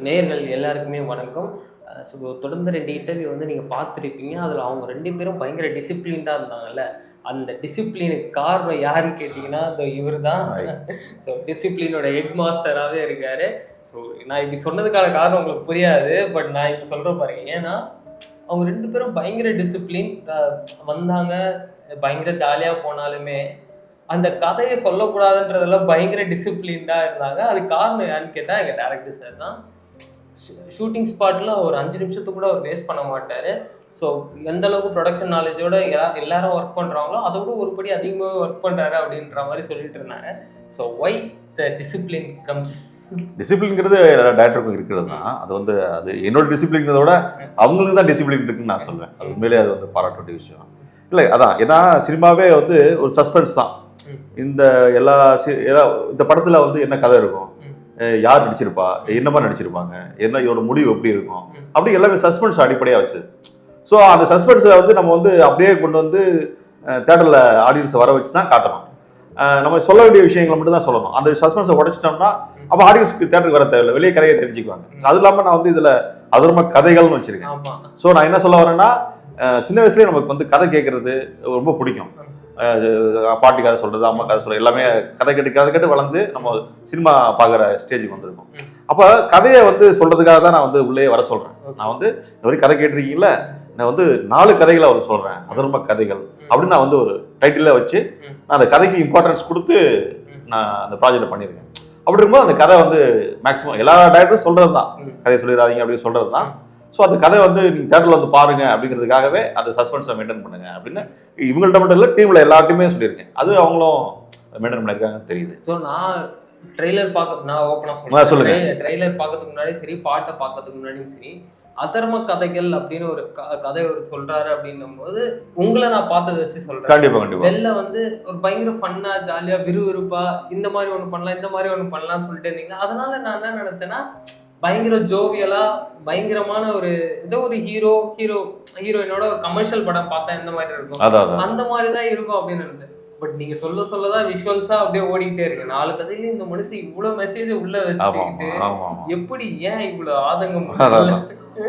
நேயர்கள் எல்லாருக்குமே வணக்கம். ஸோ தொடர்ந்து 2 இன்டர்வியூ வந்து நீங்கள் பார்த்துருப்பீங்க. அதில் அவங்க 2 பேரும் பயங்கர டிசிப்ளின்டாக இருந்தாங்கல்ல. அந்த டிசிப்ளினுக்கு காரணம் யாருன்னு கேட்டிங்கன்னா, இவர் தான். ஸோ டிசிப்ளினோட ஹெட் மாஸ்டராகவே இருக்கார். ஸோ நான் இப்படி சொன்னதுக்கான காரணம் உங்களுக்கு புரியாது. பட் நான் இப்போ சொல்கிறேன் பாருங்க. ஏன்னா அவங்க 2 பேரும் பயங்கர டிசிப்ளின் வந்தாங்க. பயங்கர ஜாலியாக போனாலுமே அந்த கதையை சொல்லக்கூடாதுன்றதெல்லாம் பயங்கர டிசிப்ளின்டாக இருந்தாங்க. அதுக்கு காரணம் யாருன்னு கேட்டால் எங்கள் டேரக்டர் சார் தான். ஷூட்டிங் ஸ்பாட்டில் ஒரு 5 நிமிஷத்துக்கு கூட அவர் வேஸ்ட் பண்ண மாட்டார். ஸோ எந்த அளவுக்கு ப்ரொடக்ஷன் நாலேஜோட எல்லாரும் ஒர்க் பண்ணுறாங்களோ அதை விட ஒருபடி அதிகமாக ஒர்க் பண்ணுறாரு அப்படின்ற மாதிரி சொல்லிட்டு இருந்தாங்க. So why the discipline comes. டிசிப்ளின்ங்கிறது டேரக்டருக்கும் இருக்கிறது தான். அது வந்து அது என்னோட டிசிப்ளின்கிறத விட அவங்களுக்கு தான் டிசிப்ளின் இருக்குன்னு நான் சொல்வேன். அது உண்மையிலே அது வந்து பாராட்ட வேண்டிய விஷயம் இல்லை. அதான் ஏன்னா சினிமாவே வந்து ஒரு சஸ்பென்ஸ் தான். இந்த இந்த படத்தில் வந்து என்ன கதை இருக்கும், யார் நடிச்சிருப்பா, என்ன மாதிரி நடிச்சிருப்பாங்க, என்ன இதோட முடிவு எப்படி இருக்கும், அப்படி எல்லாமே சஸ்பென்ஸ் அடிப்படையாக வச்சு. ஸோ அந்த சஸ்பென்ஸை வந்து நம்ம வந்து அப்படியே கொண்டு வந்து தேட்டரில் ஆடியன்ஸை வர வச்சு தான் காட்டணும். நம்ம சொல்ல வேண்டிய விஷயங்களை மட்டும் தான் சொல்லணும். அந்த சஸ்பென்ஸை உடைச்சிட்டோம்னா அப்போ ஆடியன்ஸுக்கு தேட்டருக்கு வர தேவையில்லை, வெளியே கதையை தெரிஞ்சுக்குவாங்க. அது இல்லாமல் நான் வந்து இதில் அதர்ம கதைகள்னு வச்சிருக்கேன். ஸோ நான் என்ன சொல்ல வரேன்னா, சின்ன வயசுலேயே நமக்கு வந்து கதை கேட்கறது ரொம்ப பிடிக்கும். பாட்டி கதை சொல்றது, அம்மா கதை சொல்றது, எல்லாமே கதை கேட்டு வளர்ந்து நம்ம சினிமா பார்க்குற ஸ்டேஜுக்கு வந்திருக்கோம். அப்போ கதையை வந்து சொல்றதுக்காக தான் நான் வந்து உள்ளே வர சொல்றேன். நான் வந்து இந்த மாதிரி கதை கேட்டிருக்கீங்களா, நான் வந்து 4 கதைகளை அவர் சொல்றேன், அதர்ம கதைகள் அப்படின்னு நான் வந்து ஒரு டைட்டில் வச்சு நான் அந்த கதைக்கு இம்பார்ட்டன்ஸ் கொடுத்து நான் அந்த ப்ராஜெக்ட் பண்ணியிருக்கேன். அப்படி இருக்கும்போது அந்த கதை வந்து மேக்ஸிமம் எல்லா டேரக்டரும் சொல்றது தான், கதையை சொல்லிடாதீங்க அப்படின்னு சொல்றது தான். ஸோ அந்த கதை வந்து நீங்கள் தேட்டரில் வந்து பாருங்க அப்படிங்கிறதுக்காகவே அந்த சஸ்பென்ஸை மெயின்டைன் பண்ணுங்க அப்படின்னு இவங்கள்ட்ட மட்டும் இல்லை, டீமில் எல்லார்ட்டையுமே சொல்லியிருக்கேன். அது அவங்களும் மெயின்டைன் பண்ணியிருக்காங்கன்னு தெரியுது. ஸோ நான் ட்ரெய்லர் நான் ஓப்பனாக சொல்லுங்க. ட்ரெய்லர் பார்க்கறதுக்கு முன்னாடி சரி, பாட்டை பார்க்கறதுக்கு முன்னாடியும் சரி, அதர்ம கதைகள் அப்படின்னு ஒரு கதை ஒரு சொல்றாரு அப்படின்னும் போது உங்களை நான் பார்த்ததை வச்சு சொல்றேன். கண்டிப்பா வெளில வந்து ஒரு பயங்கர ஃபன்னா, ஜாலியா, விறுவிறுப்பா இந்த மாதிரி ஒன்று பண்ணலாம், இந்த மாதிரி ஒன்று பண்ணலாம்னு சொல்லிட்டு இருந்தீங்க. அதனால நான் என்ன நினைச்சேன்னா, பயங்கர ஜோவியலா பயங்கரமான ஒரு ஏதோ ஒரு ஹீரோயினோட ஒரு கமர்ஷியல் படம் பார்த்தா எந்த மாதிரி இருக்கும், அந்த மாதிரி தான் இருக்கும் அப்படின்னு நினைச்சேன். பட் நீங்க சொல்லதான் விஷுவல்ஸா அப்படியே ஓடிக்கிட்டே இருக்கு. 4 கதையில இந்த மனுஷன் இவ்வளவு மெசேஜ் உள்ள வச்சுக்கிட்டு எப்படி ஏன் இவ்வளவு ஆதங்கம்?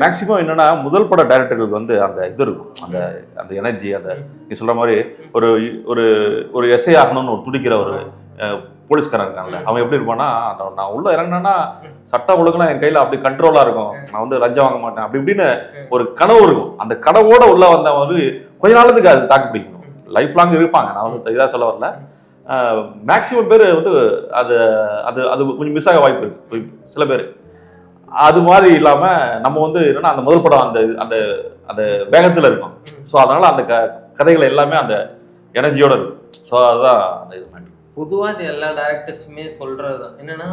மேக்சிமம் என்னன்னா, முதல் பட டைரக்டர்களுக்கு வந்து அந்த இது இருக்கும், அந்த அந்த எனர்ஜி, அந்த நீ சொல்ற மாதிரி ஒரு ஒரு ஒரு எஸ்ஐ ஆகணும்னு ஒரு துடிக்கிற ஒரு போலீஸ்காரன் இருக்காங்கல்ல, அவன் எப்படி இருப்பான்னா, நான் உள்ள இறங்கினா சட்ட ஒழுங்குலாம் என் கையில அப்படி கண்ட்ரோலா இருக்கும், நான் வந்து லஞ்சம் வாங்க மாட்டேன் அப்படி இப்படின்னு ஒரு கனவு இருக்கும். அந்த கனவோட உள்ள வந்தவன் வந்து கொஞ்ச நாளுக்கு அது தாக்கு பிடிக்கணும், லைஃப் லாங் இருப்பாங்க. நான் வந்து இதாக சொல்ல வரல. மேக்சிமம் பேர் வந்து அது அது அது கொஞ்சம் மிஸ் ஆக வாய்ப்பு இருக்கு சில பேர். அது மாதிரி இல்லாம நம்ம வந்து என்னன்னா, அந்த முதல் படம் அந்த அந்த அந்த வேகத்துல இருக்கும். ஸோ அதனால அந்த கதைகள் எல்லாமே அந்த எனர்ஜியோட இருக்கும். ஸோ அதுதான் அந்த இது மாதிரி பொதுவாக இது எல்லா டேரக்டர்ஸுமே சொல்கிறது தான். என்னென்னா,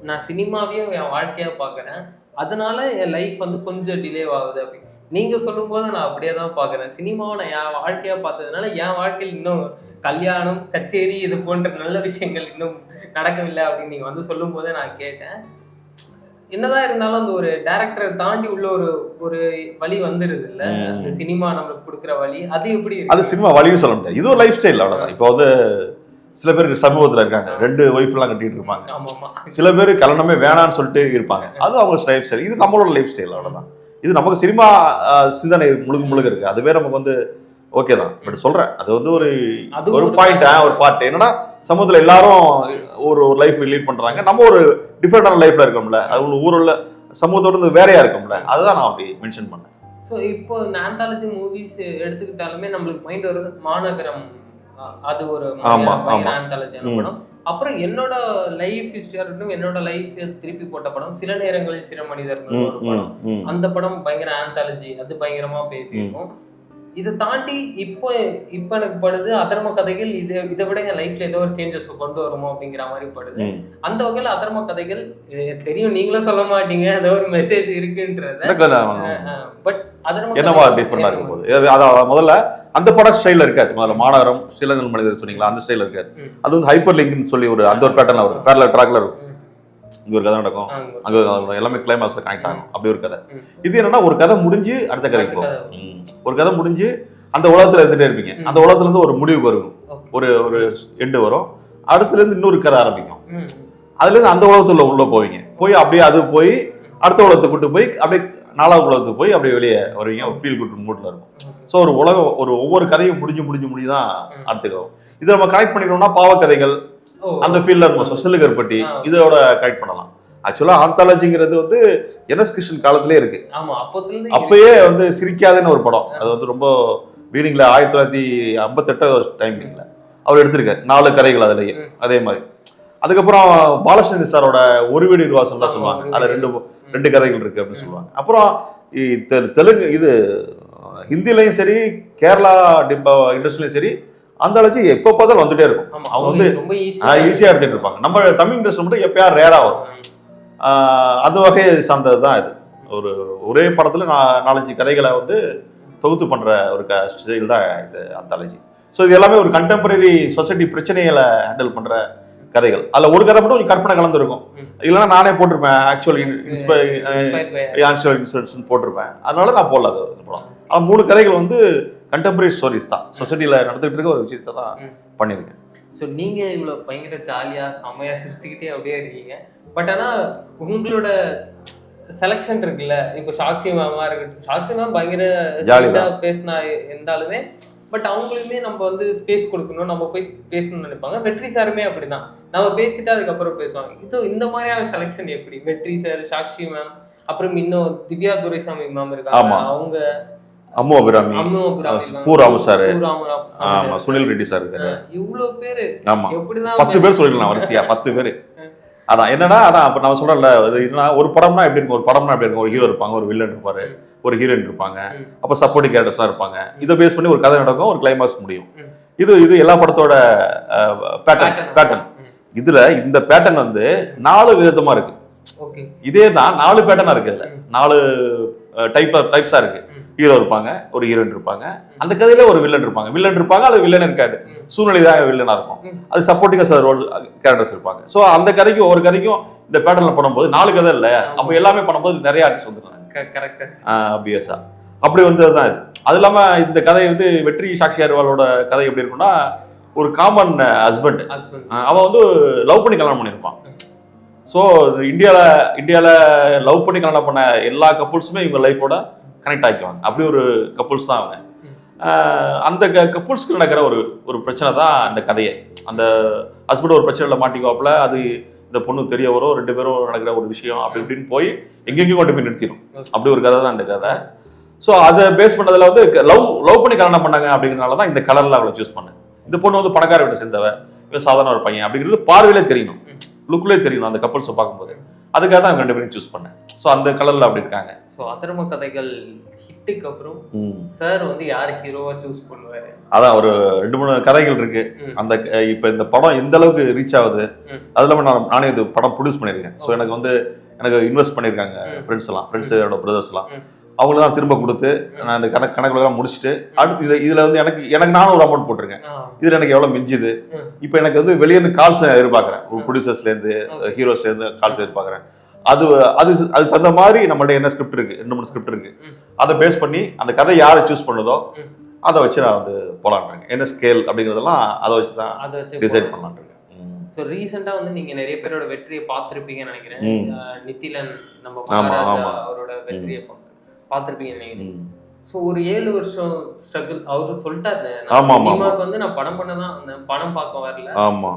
நான் சினிமாவையும் என் வாழ்க்கையாக பார்க்குறேன், அதனால என் லைஃப் வந்து கொஞ்சம் டிலே ஆகுது அப்படின்னு. நீங்கள் சொல்லும்போது நான் அப்படியே தான் பார்க்குறேன். சினிமாவை நான் என் வாழ்க்கையாக பார்த்ததுனால என் வாழ்க்கையில் இன்னும் கல்யாணம், கச்சேரி இது போன்ற நல்ல விஷயங்கள் இன்னும் நடக்கவில்லை அப்படின்னு நீங்கள் வந்து சொல்லும் போதே நான் கேட்டேன். என்னதான் இருந்தாலும் அந்த ஒரு டேரக்டரை தாண்டி உள்ள ஒரு வழி வந்துருது இல்ல, அந்த சினிமா நம்மளுக்கு கொடுக்குற வழி, அது எப்படி அது சினிமா வழின்னு சொல்ல முடியாது. இது ஒரு லைஃப் ஸ்டைல், அவ்வளவுதான். இப்போ வந்து சில பேருக்கு சமூகத்துல இருக்காங்க, 2 ஒய்ஃப் எல்லாம் கட்டிட்டு இருப்பாங்க. சில பேர் கல்யாணமே வேணான்னு சொல்லிட்டு இருப்பாங்க, அது அவங்க லைஃப் ஸ்டைல். இது நம்மளோட லைஃப் ஸ்டைல், அவ்வளவுதான். இது நமக்கு சினிமா சிந்தனை முழுக்க இருக்கு, அதுவே நமக்கு வந்து ஓகே தான். பட் சொல்றேன், அது வந்து ஒரு பாயிண்ட், ஒரு பார்ட். என்னன்னா, சமூகத்தில் எல்லாரும் ஒரு லைஃப் லீட் பண்றாங்க, நம்ம ஒரு டிஃப்ரெண்டான லைஃப்ல இருக்கோம்ல, அது ஊரில் சமூகத்தோடு வேறையா இருக்கும்ல, அதுதான் நான் அப்படி மென்ஷன் பண்ணேன். ஸோ இப்போ இந்த ஆந்தாலஜி மூவிஸ் எடுத்துக்கிட்டாலுமே நம்மளுக்கு மைண்ட் வருது மாநகரம், அது ஒரு ஆந்தாலஜியான படம். அப்புறம் என்னோட லைஃப் ஹிஸ்டரியா இருக்கட்டும், என்னோட லைஃப் திருப்பி போட்ட படம் சில நேரங்களில் சில மனிதர்கள் ஒரு படம். அந்த படம் பயங்கர ஆந்தாலஜி, அது பயங்கரமா பேசியிருக்கோம். இதை தாண்டி இப்போ எனக்கு படுது அதர்ம கதைகள், இதை விட என் லைஃப்ல ஏதோ ஒரு சேஞ்சஸ் கொண்டு வருமோ அப்படிங்கிற மாதிரி படுது. அந்த வகையில் அதர்ம கதைகள் தெரியும், நீங்களும் சொல்ல மாட்டீங்க ஏதோ ஒரு மெசேஜ் இருக்குன்றத. பட் அதர்ம என்னவா டிஃபரெண்டா இருக்கும் போது அதாவது முதல்ல அந்த படம் ஸ்டைல இருக்காது. முதல்ல மாநகரம், சிலங்கள் மனிதர் சொன்னீங்களா, அந்த ஸ்டைல இருக்காது. அது வந்து ஹைப்பர் லிங்க்னு சொல்லி ஒரு அந்த ஒரு பேட்டர்ல வரும், பேரலல் ட்ராக்ல இருக்கும். இங்க ஒரு கதை நடக்கும், அங்க எல்லாமே கிளைமாக்ஸ்ல கனெக்ட் ஆகும், அப்படி ஒரு கதை. இது என்னன்னா, ஒரு கதை முடிஞ்சு அடுத்த கதைக்கு போகும். ஒரு கதை முடிஞ்சு அந்த உலகத்துல இருந்துட்டே இருப்பீங்க, அந்த உலகத்துல இருந்து ஒரு முடிவுக்கு வரும், ஒரு எண்டு வரும், அடுத்துல இருந்து இன்னொரு கதை ஆரம்பிக்கும். அதுலேருந்து அந்த உலகத்துல உள்ள போவீங்க, போய் அப்படியே அது போய் அடுத்த உலகத்துக்கு கூட்டு போய் அப்படியே 4வது உலகத்துக்கு போய் அப்படியே வெளியே வருவீங்க. ஒரு ஃபீல் குட் மூட்ல இருக்கும். ஸோ ஒரு உலகம் ஒவ்வொரு கதையும் முடிஞ்சு தான் அடுத்துக்கிறோம். இதை நம்ம கனெக்ட் பண்ணிக்கணும்னா பாவக்கதைகள் அந்த ஃபீல்ட்ல இருக்கும். சில்லு கருப்பட்டி இதோட கனெக்ட் பண்ணலாம். ஆக்சுவலா ஆந்தாலஜிங்கிறது வந்து என்எஸ் கிருஷ்ணன் காலத்திலே இருக்கு. அப்பயே வந்து சிரிக்காதுன்னு ஒரு படம், அது வந்து ரொம்ப ரீடிங்ல 1958 டைமிங்ல அவர் எடுத்திருக்காரு 4 கதைகள் அதுலயே. அதே மாதிரி அதுக்கப்புறம் பாலச்சந்திர சாரோட ஒரு வீடு வாசல் தான் சொல்லுவாங்க, அதுல 2 கதைகள் இருக்கு அப்படின்னு சொல்லுவாங்க. அப்புறம் தெலுங்கு இது ஹிந்திலையும் சரி கேரளா இண்டஸ்ட்ரியிலையும் சரி ஆந்தாலஜி எப்போ பார்த்தாலும் வந்துட்டே இருக்கும். அவங்க வந்து ஈஸியா எடுத்துட்டு இருப்பாங்க. நம்ம தமிழ் இண்டஸ்ட்ரி மட்டும் எப்பயாவது ரேரா வரும். அந்த வகையை சார்ந்தது தான் இது. ஒரே படத்துல 4-5 கதைகளை வந்து தொகுத்து பண்ற ஒரு ஸ்டைல் தான் இது ஆந்தாலஜி. ஸோ இது எல்லாமே ஒரு கண்டெம்பரரி சொசைட்டி பிரச்சனைகளை ஹேண்டில் பண்ற கதைகள். அதில் ஒரு கதை மட்டும் கொஞ்சம் கற்பனை கலந்துருக்கும், இல்லைன்னா நானே போட்டிருப்பேன் ஆக்சுவல் இன்சிடென்ட்ஸ் போட்டிருப்பேன், அதனால நான் போடல அது படம். ஆனால் 3 கதைகள் வந்து கண்டெம்பரரி ஸ்டோரிஸ் தான், சொசைட்டியில் நடந்துகிட்டு இருக்க ஒரு விஷயத்தை தான் பண்ணியிருக்கேன். ஸோ நீங்கள் இவ்வளோ பயங்கர ஜாலியாக செம்மையாக சிரிச்சுக்கிட்டே அப்படியே இருக்கீங்க. பட் ஆனால் உங்களோட செலெக்ஷன் இருக்குல்ல, இப்போ சாக்ஷி மேமா இருக்கட்டும், சாக்ஷி மேம் பயங்கர ஜாலியாக பேசினா இருந்தாலுமே பட் அவங்களுமே நம்ம வந்து ஸ்பேஸ் கொடுக்கணும், நம்ம போய் பேசணும்னு நினைப்பாங்க. வெற்றி சாருமே அப்படிதான், நம்ம பேசிட்டு அதுக்கப்புறம் பேசுவாங்க. இந்த மாதிரியான செலெக்ஷன் எப்படி? வெற்றி சார், சாக்ஷி மேம், அப்புறம் இன்னும் திவ்யா துரைசாமி மேம் இருக்காங்க, அவங்க அம்மு அபிராமி, பூராமு சார், சுனில் ரெட்டி சார் இருக்காரு. இவ்வளவு பேரு, எப்படிதான் 10 பேர் சொல்லிடலாம் வரிசையா, 10 பேர். அதான் என்னன்னா, அதான் அப்ப நம்ம சொல்றோம்ல, ஒரு படம்னா எப்படி இருக்கும், ஒரு படம்னா எப்படி இருக்கும், ஒரு ஹீரோ இருப்பாங்க, ஒரு வில்லன் இருப்பாரு, ஒரு ஹீரோயின் இருப்பாங்க, அப்ப சப்போர்ட்டிங் கேரக்டர்ஸ்லாம் இருப்பாங்க. இதை பேஸ் பண்ணி ஒரு கதை நடக்கும், ஒரு கிளைமாக்ஸ் முடியும். இது எல்லா படத்தோட பேட்டர்ன். இதுல இந்த பேட்டர்ன் வந்து 4 விதமா இருக்கு. இதே தான் 4 பேட்டர்னா இருக்கு. இதுல 4 டைப்ஸா இருக்கு. ஹீரோ இருப்பாங்க, ஒரு ஹீரோயின் இருப்பாங்க, அந்த கதையில ஒரு வில்லன் இருப்பாங்க, அது வில்லன் இருக்காது, சூழ்நிலை தான் வில்லனா இருக்கும், அது சப்போர்ட்டிங்கா ரோல் கேரக்டர்ஸ் இருப்பாங்க. ஸோ அந்த கதைக்கும் ஒரு கதைக்கும் இந்த பேட்டர்ல பண்ணும்போது 4 கதை இல்லை, அப்போ எல்லாமே பண்ணும்போது நிறைய ஆர்டிஸ்ட் வந்துடுறாங்க. ஆப்வியஸா அப்படி வந்ததுதான் இது. அது இல்லாம இந்த கதை வந்து வெற்றி சாக்ஷி அகர்வாலோட கதை எப்படி இருக்கும்னா, ஒரு காமன் ஹஸ்பண்ட், அவன் வந்து லவ் பண்ணி கல்யாணம் பண்ணியிருப்பான். ஸோ இந்தியாவில் லவ் பண்ணி கல்யாணம் பண்ண எல்லா கப்புள்ஸுமே இவங்க லைஃபோட கனெக்ட் ஆகிக்குவாங்க. அப்படி ஒரு கப்புள்ஸ் தான் அவங்க. அந்த கப்புள்ஸ்க்கு நடக்கிற ஒரு பிரச்சனை தான் அந்த கதையை. அந்த ஹஸ்பண்ட் ஒரு பிரச்சனையில் மாட்டிக்குவாப்புல, அது இந்த பொண்ணு தெரிய வரும், 2 பேரும் நடக்கிற ஒரு விஷயம் அப்படி இப்படின்னு போய் எங்கெங்கேயும் கொண்டு போய் நிறுத்திடும். அப்படி ஒரு கதை தான் இந்த கதை. ஸோ அதை பேஸ் பண்ணதில் வந்து லவ் பண்ணி கல்யாணம் பண்ணாங்க அப்படிங்கிறனால தான் இந்த கலரில் அவளை சூஸ் பண்ணேன். இந்த பொண்ணு வந்து பணக்கார வீட்டை சேர்ந்தவ, இவன் சாதாரண ஒரு பையன் அப்படிங்கிறது பார்வையிலே தெரியணும், லுக்லேயே தெரியணும் அந்த கப்பல்ஸை பார்க்கும்போது. அதுக்காக தான் 2 பேரும் சூஸ் பண்ணேன். ஸோ அந்த கலரில் அப்படி இருக்காங்க. ஸோ அதர்ம கதைகள் ஹிட்டுக்கு அப்புறம் சார் வந்து யார் ஹீரோவா சூஸ் பண்ணுவாரு? அதான் ஒரு 2-3 கதைகள் இருக்கு. அந்த இப்போ இந்த படம் எந்த அளவுக்கு ரீச் ஆகுது, அது இல்லாமல் நானே இது படம் ப்ரொடியூஸ் பண்ணியிருக்கேன். ஸோ எனக்கு இன்வெஸ்ட் பண்ணியிருக்காங்க ஃப்ரெண்ட்ஸோட பிரதர்ஸ்லாம். அவங்களுக்கு தான் திரும்ப கொடுத்து நான் இந்த கணக்குலாம் முடிச்சுட்டு அடுத்து இதில் வந்து எனக்கு நானும் ஒரு அமௌண்ட் போட்டிருக்கேன். இதில் எனக்கு எவ்வளோ மிஞ்சுது, இப்போ எனக்கு வந்து வெளியேருந்து கால்ஸ் எதிர்பார்க்குறேன், ப்ரொடியூசர்ஸ்லேருந்து ஹீரோஸ்லேருந்து கால்ஸ் எதிர்பார்க்குறேன். அது தகுந்த மாதிரி நம்மள்ட்ட என்ன ஸ்கிரிப்ட் இருக்கு, 2-3 ஸ்கிரிப்ட் இருக்கு, அதை பேஸ் பண்ணி அந்த கதை யாரை சூஸ் பண்ணுதோ அதை வச்சு நான் வந்து போலான்றேன். என்ன ஸ்கேல் அப்படிங்கிறதெல்லாம் அதை வச்சு தான் டிசைட் பண்ணலான். ஸோ ரீசெண்டாக வந்து நீங்கள் நிறைய பேரோட வெற்றியை பார்த்துருப்பீங்கன்னு நினைக்கிறேன். நித்திலன் நம்ம அவரோட வெற்றியை பார்த்துருப்பீங்கன்னு நினைக்கிறேன். ஸோ ஒரு 7 வருஷம் ஸ்ட்ரகிள் அவரு சொல்லிட்டாரு, சினிமாவுக்கு வந்து நான் படம் பண்ணதான் அந்த பணம் பார்க்க வரல,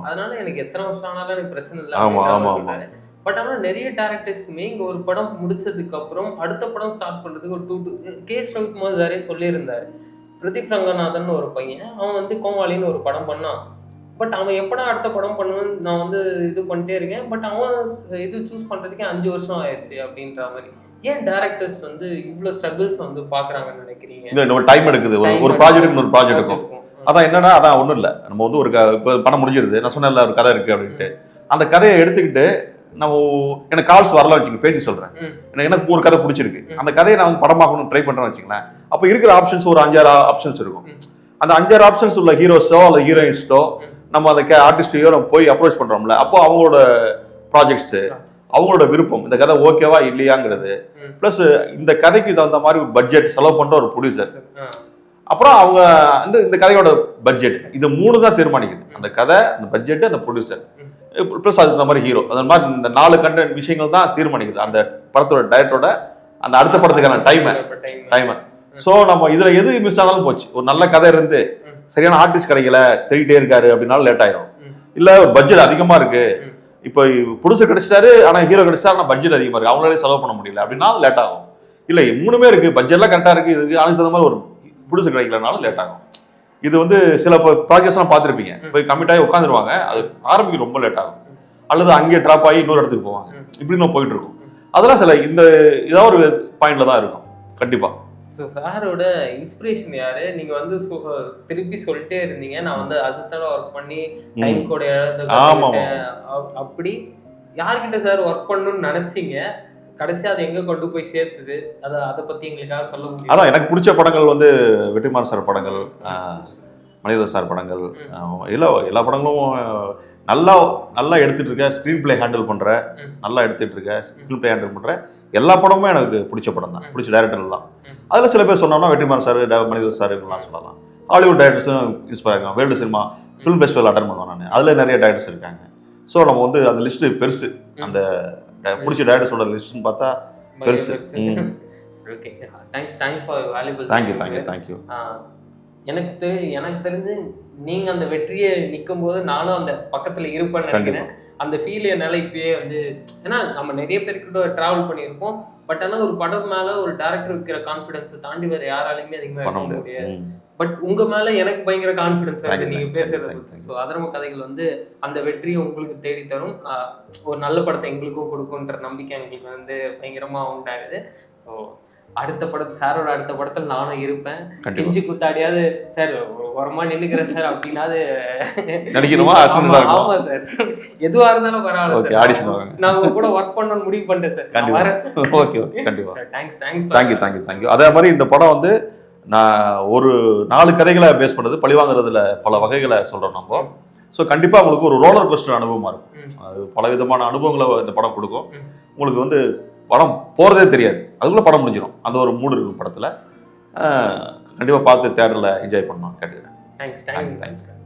அதனால எனக்கு எத்தனை வருஷம் ஆனாலும் எனக்கு பிரச்சனை இல்லை சொல்றாரு. பட் ஆனால் நிறைய டேரக்டர்ஸ்க்குமே இங்கே ஒரு படம் முடிச்சதுக்கு அப்புறம் அடுத்த படம் ஸ்டார்ட் பண்ணுறதுக்கு ஒரு 2 கே. ரவிக்குமார் சாரே சொல்லியிருந்தாரு. பிரதீப் ரங்கநாதன் ஒரு பையன், அவன் வந்து கோமாளின்னு ஒரு படம் பண்ணான். பட் அவன் எப்படா அடுத்த படம் பண்ணுவேன்னு நான் வந்து இது பண்ணிட்டே இருக்கேன். பட் அவன் இது சூஸ் பண்ணுறதுக்கே 5 வருஷம் ஆயிடுச்சு அப்படின்ற மாதிரி. ஏன் டேரக்டர்ஸ் வந்து இவ்வளோ ஸ்ட்ரகிள்ஸ் வந்து பார்க்குறாங்கன்னு நினைக்கிறீங்க? இல்லை, டைம் எடுக்குது. ஒரு ப்ராஜெக்ட் இருக்கும். அதான் என்னன்னா, அதான் ஒன்றும் இல்லை, நம்ம வந்து ஒரு இப்போ படம் முடிஞ்சிருது, நான் சொன்னேன்ல ஒரு கதை இருக்குது அப்படின்ட்டு, அந்த கதையை எடுத்துக்கிட்டு நம்ம எனக்கு கால்ஸ் வரலாம் வச்சுங்க, பேசி சொல்கிறேன், எனக்கு ஒரு கதை பிடிச்சிருக்கு, அந்த கதையை நான் வந்து படமாக்கணும்னு ட்ரை பண்ணுறேன்னு வச்சுங்களேன். அப்போ இருக்கிற ஆப்ஷன்ஸ் ஒரு 5-6 ஆப்ஷன்ஸ் இருக்கும். அந்த 5-6 ஆப்ஷன்ஸ் உள்ள ஹீரோஸோ அல்ல ஹீரோயின்ஸோ நம்ம அந்த ஆர்டிஸ்டையோ நம்ம போய் அப்ரோச் பண்ணுறோம்ல, அப்போ அவங்களோட ப்ராஜெக்ட்ஸு, அவங்களோட விருப்பம், இந்த கதை ஓகேவா இல்லையாங்கிறது, ப்ளஸ் இந்த கதைக்கு தகுந்த மாதிரி பட்ஜெட் செலவு பண்ணுற ஒரு ப்ரொடியூசர், அப்புறம் அவங்க இந்த கதையோட பட்ஜெட், இது 3 தான் தீர்மானிக்குது. அந்த கதை, அந்த பட்ஜெட், அந்த ப்ரொடியூசர். ப்ளஸ் அதுக்கு இந்த மாதிரி ஹீரோ அந்த மாதிரி இந்த 4 கண்டென்ட் விஷயங்கள் தான் தீர்மானிக்குது அந்த படத்தோட டைரக்டரோட அந்த அடுத்த படத்துக்கான டைமை. ஸோ நம்ம இதில் எது மிஸ் ஆனாலும் போச்சு. ஒரு நல்ல கதை இருந்து சரியான ஆர்டிஸ்ட் கிடைக்கல, தேடிட்டே இருக்காரு அப்படின்னாலும் லேட் ஆயிடும். இல்லை பட்ஜெட் அதிகமாக இருக்கு, இப்போ புதுசு கிடைச்சிட்டாரு ஆனால் ஹீரோ கிடைச்சிட்டாரு ஆனால் பட்ஜெட் அதிகமாக இருக்குது, அவங்களாலே செலவு பண்ண முடியல அப்படின்னா லேட் ஆகும். இல்லை 3மே இருக்குது, பட்ஜெட்லாம் கரெக்டாக இருக்குது, இதுக்கு அதுக்கு தகுந்த மாதிரி ஒரு புதுசு கிடைக்கலனாலும் லேட் ஆகும். இது வந்து சில ப்ராஜெக்ட்ஸ்லாம் பார்த்துருப்பீங்க, போய் கமிட் ஆகி உட்காந்துருவாங்க, அது ஆரம்பிக்க ரொம்ப லேட் ஆகும், அல்லது அங்கேயே ட்ராப் ஆகி இன்னொரு இடத்துக்கு போவாங்க, இப்படின்னு போயிட்டு இருக்கும். அதெல்லாம் சில இந்த ஏதாவது ஒரு பாயிண்ட்ல தான் இருக்கும் கண்டிப்பாக. ஸோ சாரோட இன்ஸ்பிரேஷன் யாரு? நீங்க வந்து திருப்பி சொல்லிட்டே இருந்தீங்க, நான் வந்து அசிஸ்டண்டா ஒர்க் பண்ணி டைம் கோட் எழுதுறேன், அப்படி யார்கிட்ட சார் ஒர்க் பண்ணணும்னு நினைச்சீங்க? கடைசியா அதை எங்க கொண்டு போய் சேர்த்துது, அதை பத்தி எங்களுக்காக சொல்ல முடியும்? அதான் எனக்கு பிடிச்ச படங்கள் வந்து வெற்றிமாறன் சார் படங்கள், மணிரத்னம் சார் படங்கள், எல்லா படங்களும் நல்லா எடுத்துட்டு இருக்க, ஸ்க்ரீன் பிளே ஹேண்டில் பண்ற, நல்லா எடுத்துட்டு இருக்க, ஸ்க்ரீன் பிளே ஹேண்டில் பண்ற எல்லா படமுமே எனக்கு பிடிச்ச படம் தான், பிடிச்ச டைரக்டர் தான். அதில் சில பேர் சொன்னோம்னா வெற்றிமாறன் சார், மணிரத்னம் சார் இப்படிலாம் சொல்லலாம். ஹாலிவுட் டைரக்டர்ஸும் இன்ஸ்பயர் ஆகும். World cinema film festival attend பண்ணுவேன் நான், அதில் நிறைய டைரக்டர்ஸ் இருக்காங்க. ஸோ நம்ம வந்து அந்த லிஸ்ட்டு பெருசு, அந்த பிடிச்ச டைரக்டர்ஸோட லிஸ்ட்னு பார்த்தா பெருசு. Okay, thanks for valuable. Thank you. எனக்கு தெரிஞ்சு நீங்க அந்த வெற்றியை நிற்கும் போது நானும் அந்த பக்கத்துல இருப்பேன்னு நினைக்கிறேன். அந்த ஃபீல் என்னால் இப்பயே வந்து, ஏன்னா நம்ம நிறைய பேர்கிட்ட ட்ராவல் பண்ணியிருப்போம், பட் ஆனால் ஒரு படம் மேலே ஒரு டேரக்டர் இருக்கிற கான்ஃபிடன்ஸை தாண்டி வேறு யாராலையுமே அதிகமாக இருக்க முடியாது. பட் உங்கள் மேலே எனக்கு பயங்கர கான்ஃபிடன்ஸ் இருக்குது நீங்கள் பேசுறது. ஸோ அதர்ம கதைகள் வந்து அந்த வெற்றியை உங்களுக்கு தேடி தரும், ஒரு நல்ல படத்தை எங்களுக்கும் கொடுக்குன்ற நம்பிக்கை எங்களுக்கு வந்து பயங்கரமாக உண்டாகுது. ஸோ அடுத்த படத்து சாரோட அடுத்த படத்தில் நானும் இருப்பேன். கிஞ்சி குத்தாடியாவது சார் உரமா நின்னுக்கிறேன் சார் அப்படின்னாது நினைக்கணுமா? ஆமா சார், எதுவா இருந்தாலும் பரவாயில்ல, நான் உங்க கூட ஒர்க் பண்ணணும்னு முடிவு பண்ணிட்டேன் சார். ஓகே, கண்டிப்பா. தேங்க்ஸ். அதே மாதிரி இந்த படம் வந்து நான் ஒரு 4 கதைகளை பேஸ் பண்ணது, பழிவாங்கிறதுல பல வகைகளை சொல்றோம் நம்ம. ஸோ கண்டிப்பா உங்களுக்கு ஒரு ரோலர் கோஸ்டர் அனுபவமா இருக்கும். அது பல விதமான அனுபவங்களை இந்த படம் கொடுக்கும். உங்களுக்கு வந்து படம் போகிறதே தெரியாது, அதுக்குள்ளே படம் முடிஞ்சிடும். அந்த ஒரு மூடு இருக்கும் படத்தில். கண்டிப்பாக பார்த்து தியேட்டரில் என்ஜாய் பண்ணணும் கேட்டுக்கிறேன். தேங்க்ஸ்.